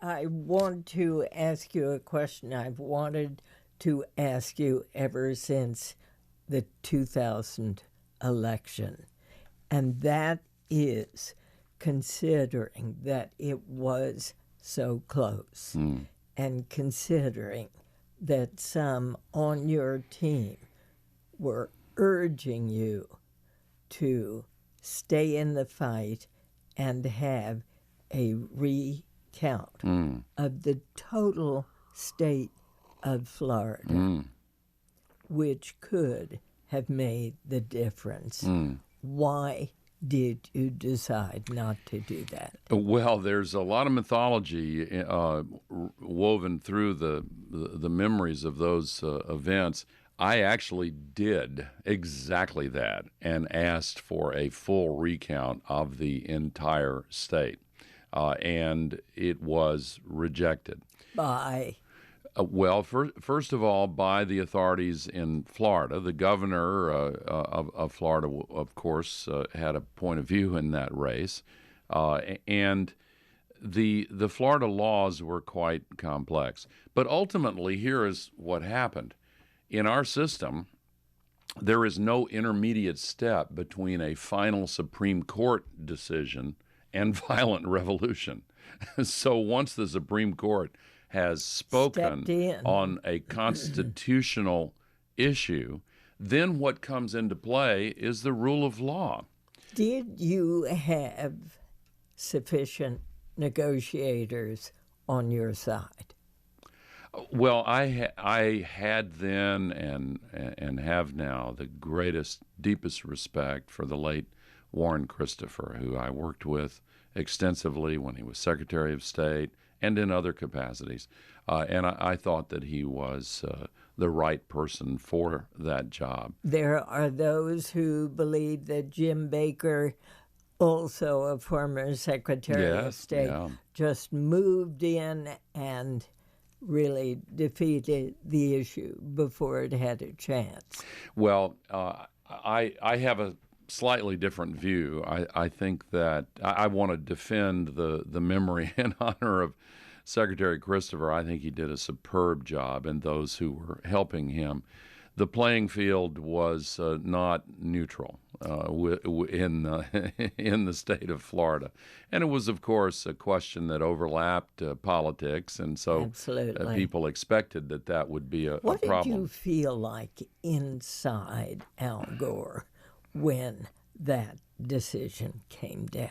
I want to ask you a question I've wanted to ask you ever since the 2000 election, and that is considering that it was so close and considering that some on your team were urging you to stay in the fight and have a recount of the total state of Florida, which could have made the difference. Why did you decide not to do that? Well, there's a lot of mythology woven through the memories of those events. I actually did exactly that and asked for a full recount of the entire state, and it was rejected. By Well, first of all, by the authorities in Florida. The governor of Florida, of course, had a point of view in that race, and the Florida laws were quite complex. But ultimately, here is what happened. In our system, there is no intermediate step between a final Supreme Court decision and violent revolution. So once the Supreme Court has spoken on a constitutional issue, then what comes into play is the rule of law. did you have sufficient negotiators on your side? Well, I had then and have now the greatest, deepest respect for the late Warren Christopher, who I worked with extensively when he was Secretary of State and in other capacities. And I thought that he was the right person for that job. There are those who believe that Jim Baker, also a former Secretary of State, just moved in and really defeated the issue before it had a chance. Well, I have a slightly different view. I think that I want to defend the memory and honor of Secretary Christopher. I think he did a superb job, and those who were helping him. The playing field was not neutral in the state of Florida, and it was, of course, a question that overlapped politics, and so people expected that would be a problem. What did you feel like inside Al Gore when that decision came down?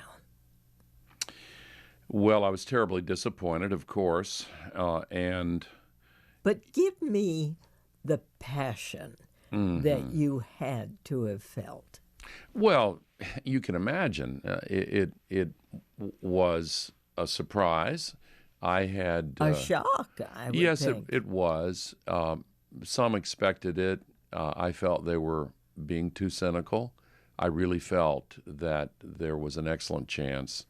Well, I was terribly disappointed, of course, But give me the passion that you had to have felt. Well, you can imagine it was a surprise. I had a shock, I would yes, think. It was. Some expected it. I felt they were being too cynical. I really felt that there was an excellent chance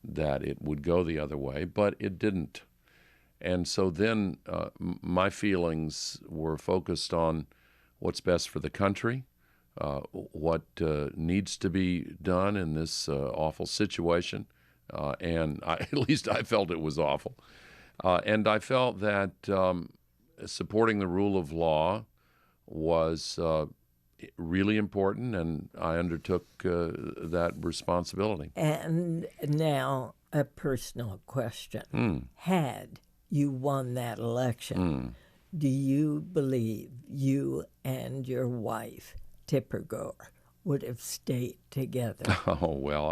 that it would go the other way, but it didn't. And so then my feelings were focused on what's best for the country, what needs to be done in this awful situation. And at least I felt it was awful. And I felt that supporting the rule of law was really important, and I undertook that responsibility. And now a personal question. Had you won that election, do you believe you and your wife, Tipper Gore, would have stayed together? Oh, well,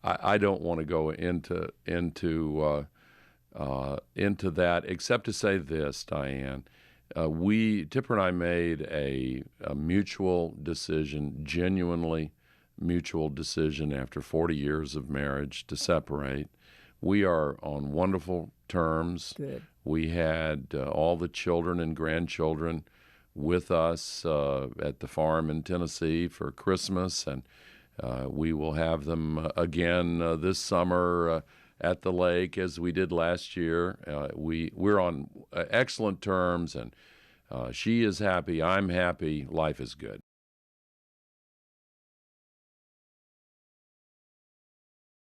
I don't want to go into that, except to say this, Diane. Tipper and I made a mutual decision, genuinely mutual decision after 40 years of marriage to separate. We are on wonderful terms. Good. We had all the children and grandchildren with us at the farm in Tennessee for Christmas, and we will have them again this summer at the lake as we did last year. We're on excellent terms, and she is happy, I'm happy, life is good.